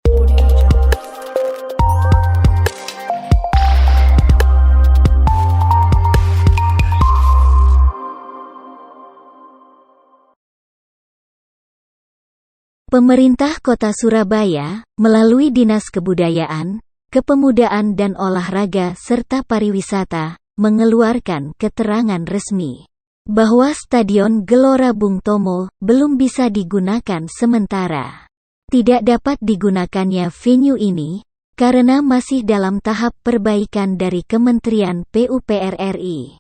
Audio Jungle. Pemerintah Kota Surabaya, melalui Dinas Kebudayaan, Kepemudaan dan Olahraga serta Pariwisata, mengeluarkan keterangan resmi bahwa Stadion Gelora Bung Tomo belum bisa digunakan sementara. Tidak dapat digunakannya venue ini karena masih dalam tahap perbaikan dari Kementerian PUPR RI.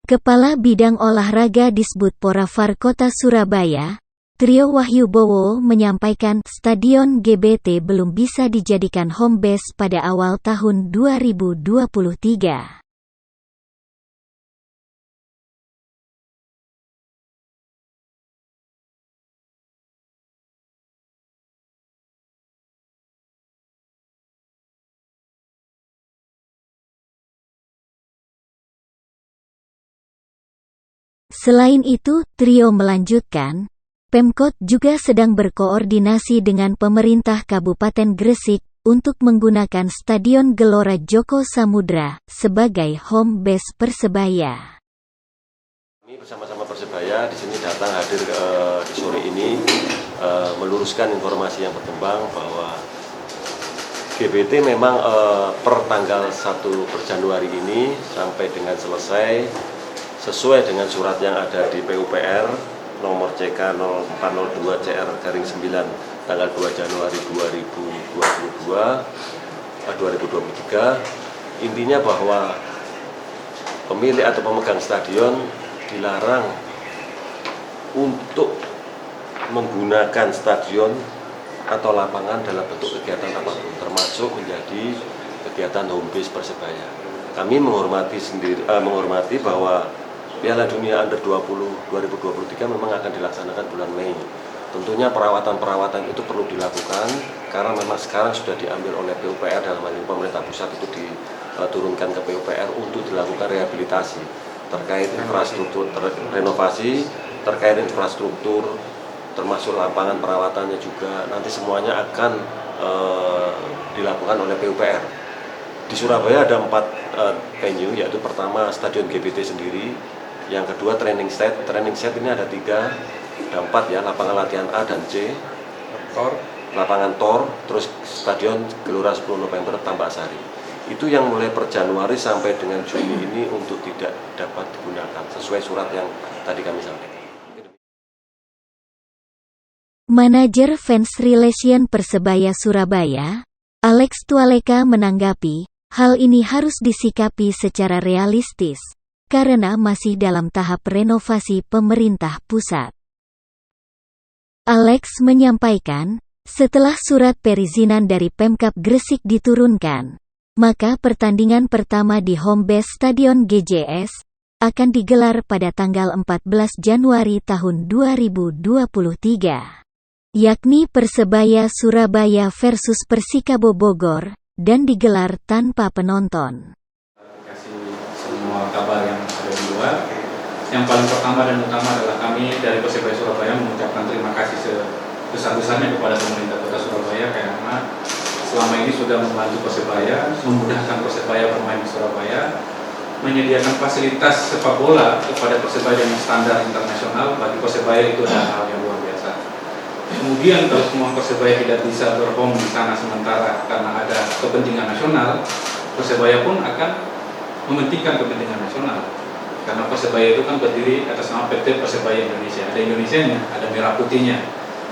Kepala Bidang Olahraga Disbudporafar Kota Surabaya, Trio Wahyubowo menyampaikan Stadion GBT belum bisa dijadikan home base pada awal tahun 2023. Selain itu, Trio melanjutkan, Pemkot juga sedang berkoordinasi dengan pemerintah Kabupaten Gresik untuk menggunakan Stadion Gelora Joko Samudra sebagai home base Persebaya. Kami bersama-sama Persebaya di sini datang hadir di sore ini meluruskan informasi yang berkembang bahwa GBT memang per tanggal 1 per Januari ini sampai dengan selesai sesuai dengan surat yang ada di PUPR nomor CK 0402 CR-9 tanggal 2 Januari 2023, intinya bahwa pemilik atau pemegang stadion dilarang untuk menggunakan stadion atau lapangan dalam bentuk kegiatan apapun, termasuk menjadi kegiatan home base Persebaya. Kami menghormati bahwa Piala Dunia Under 20 2023 memang akan dilaksanakan bulan Mei. Tentunya perawatan-perawatan itu perlu dilakukan karena memang sekarang sudah diambil oleh PUPR, dalam hal ini pemerintah pusat itu diturunkan ke PUPR untuk dilakukan rehabilitasi terkait infrastruktur renovasi, terkait infrastruktur termasuk lapangan perawatannya juga nanti semuanya akan dilakukan oleh PUPR. Di Surabaya ada 4 venue, yaitu pertama Stadion GBT sendiri, yang kedua training set ini ada 3, ada 4 ya, lapangan latihan A dan C, lapangan Tor, terus Stadion Gelora 10 November Tambak-Sari. Itu yang mulai per Januari sampai dengan Juni ini untuk tidak dapat digunakan sesuai surat yang tadi kami sampaikan. Manajer Fans Relation Persebaya Surabaya, Alex Tualeka menanggapi, hal ini harus disikapi secara realistis, karena masih dalam tahap renovasi pemerintah pusat. Alex menyampaikan, setelah surat perizinan dari Pemkab Gresik diturunkan, maka pertandingan pertama di home base Stadion GJS akan digelar pada tanggal 14 Januari tahun 2023, yakni Persebaya Surabaya versus Persikabo Bogor, dan digelar tanpa penonton. Kasih semua kabar yang ada di luar. Yang paling pertama dan utama adalah kami dari Persebaya Surabaya mengucapkan terima kasih sebesar-besarnya kepada pemerintah Kota Surabaya karena selama ini sudah membantu Persebaya, memudahkan Persebaya bermain di Surabaya, menyediakan fasilitas sepak bola kepada Persebaya dengan standar internasional. Bagi Persebaya itu adalah hal yang luar biasa. Kemudian kalau semua Persebaya tidak bisa berhome di sana sementara karena ada kepentingan nasional, Persebaya pun akan mementingkan kepentingan nasional. Karena Persebaya itu kan berdiri atas nama PT Persebaya Indonesia. Ada Indonesianya, ada merah putihnya.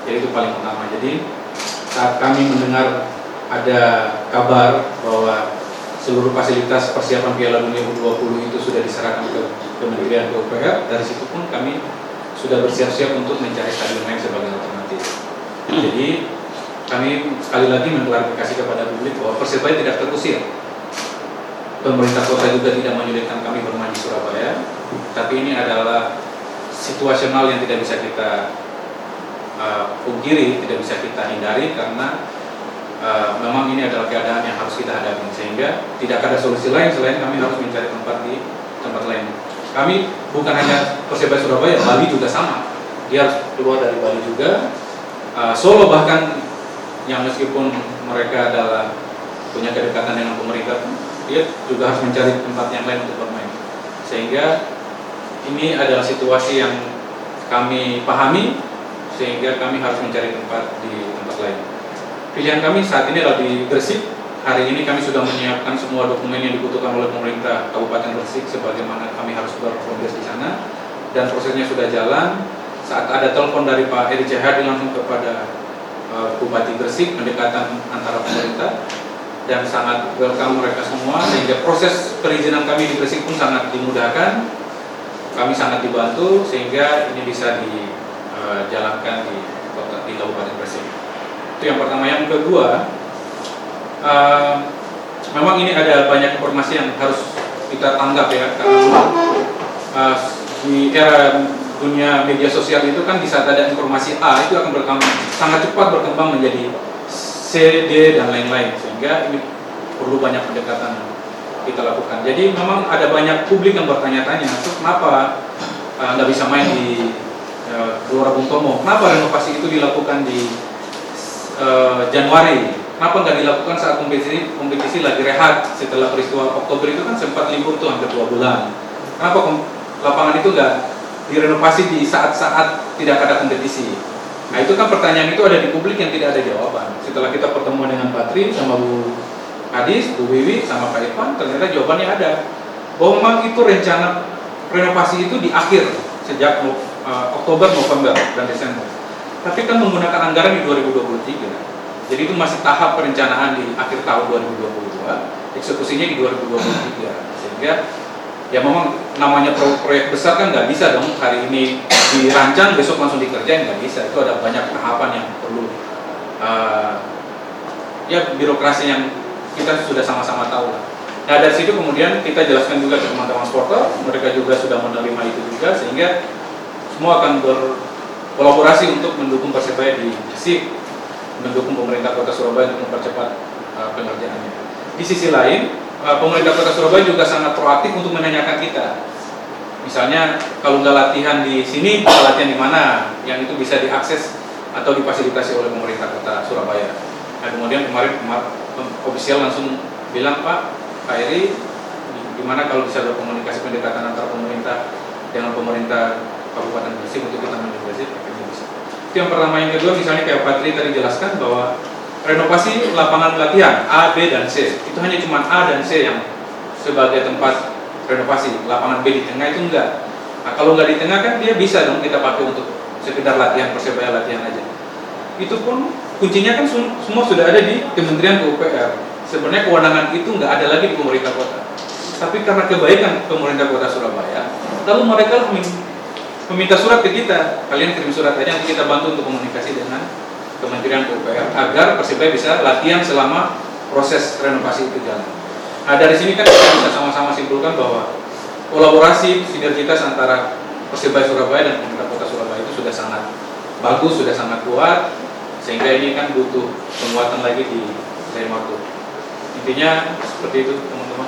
Jadi itu paling utama. Jadi saat kami mendengar ada kabar bahwa seluruh fasilitas persiapan Piala Dunia U20 itu sudah diserahkan ke Kementerian PUPR, dari situ pun kami sudah bersiap-siap untuk mencari stadion lain sebagai alternatif. Jadi kami sekali lagi mengklarifikasi kepada publik bahwa Persebaya tidak terusir. Pemerintah kota juga tidak menyulitkan kami bermain di Surabaya, tapi ini adalah situasional yang tidak bisa kita pungkiri, tidak bisa kita hindari karena memang ini adalah keadaan yang harus kita hadapi, sehingga tidak ada solusi lain selain kami harus mencari tempat di tempat lain. Kami bukan hanya Persebaya Surabaya, Bali juga sama. Dia harus keluar dari Bali juga Solo bahkan yang meskipun mereka adalah punya kedekatan dengan pemerintah, dia juga harus mencari tempat yang lain untuk bermain. Sehingga ini adalah situasi yang kami pahami, sehingga kami harus mencari tempat di tempat lain. Pilihan kami saat ini adalah di Gresik. Hari ini kami sudah menyiapkan semua dokumen yang dibutuhkan oleh pemerintah Kabupaten Gresik, sebagaimana kami harus berprogres di sana, dan prosesnya sudah jalan. Saat ada telepon dari Pak Eri Cahyadi langsung kepada Bupati Gresik, pendekatan antara pemerintah, dan sangat welcome mereka semua, sehingga proses perizinan kami di Gresik pun sangat dimudahkan. Kami sangat dibantu sehingga ini bisa dijalankan di Kabupaten Gresik. Itu yang pertama. Yang kedua, memang ini ada banyak informasi yang harus kita tanggap ya, karena di era dunia media sosial itu kan, di saat ada informasi A itu akan sangat cepat berkembang menjadi C, D, dan lain-lain, sehingga ini perlu banyak pendekatan yang kita lakukan. Jadi memang ada banyak publik yang bertanya-tanya, kenapa nggak bisa main di Gelora Bung Tomo, kenapa renovasi itu dilakukan di Januari, kenapa nggak dilakukan saat kompetisi lagi rehat setelah peristiwa Oktober itu kan sempat libur tuh hampir 2 bulan, kenapa lapangan itu nggak direnovasi di saat-saat tidak ada kompetisi? Nah, itu kan pertanyaan itu ada di publik yang tidak ada jawaban. Setelah kita pertemuan dengan Pak Tri sama Bu Hadis, Bu Wiwi, sama Pak Irfan, ternyata jawabannya ada. Bahwa memang itu rencana renovasi itu di akhir, sejak Oktober, November, dan Desember. Tapi kan menggunakan anggaran di 2023. Jadi itu masih tahap perencanaan di akhir tahun 2022, eksekusinya di 2023. Sehingga ya memang namanya proyek besar kan nggak bisa dong hari ini dirancang besok langsung dikerjain, nggak bisa. Itu ada banyak tahapan yang perlu ya birokrasi yang kita sudah sama-sama tahu lah. Nah, dari situ kemudian kita jelaskan juga ke teman-teman supporter, mereka juga sudah menerima itu juga, sehingga semua akan berkolaborasi untuk mendukung Persebaya di Gresik, mendukung pemerintah Kota Surabaya untuk mempercepat pengerjaannya. Di sisi lain, pemerintah Kota Surabaya juga sangat proaktif untuk menanyakan kita. Misalnya kalau nggak latihan di sini, bisa latihan di mana, yang itu bisa diakses atau difasilitasi oleh pemerintah Kota Surabaya. Nah, kemudian kemarin ofisial langsung bilang, Pak Eri, gimana kalau bisa berkomunikasi pendekatan antara pemerintah dengan pemerintah Kabupaten Gresik untuk kita menjadi bisa. Itu yang pertama. Yang kedua, misalnya kayak Pak Tri tadi jelaskan bahwa renovasi lapangan latihan A, B, dan C itu hanya cuma A dan C yang sebagai tempat renovasi. Lapangan B di tengah itu enggak. Nah, kalau enggak di tengah kan dia bisa dong kita pakai untuk sekedar latihan, Persebaya latihan aja. Itu pun kuncinya kan semua sudah ada di Kementerian PUPR. Sebenarnya kewenangan itu enggak ada lagi di pemerintah kota. Tapi karena kebaikan pemerintah Kota Surabaya, lalu mereka meminta surat ke kita, kalian kirim surat aja, nanti kita bantu untuk komunikasi dengan Kementerian PUPR agar Persebaya bisa latihan selama proses renovasi itu jalan. Nah, dari sini kan kita bisa sama-sama simpulkan bahwa kolaborasi sinergitas antara Persebaya Surabaya dan pemerintah Kota Surabaya itu sudah sangat bagus, sudah sangat kuat, sehingga ini kan butuh penguatan lagi di lain waktu. Intinya seperti itu, teman-teman.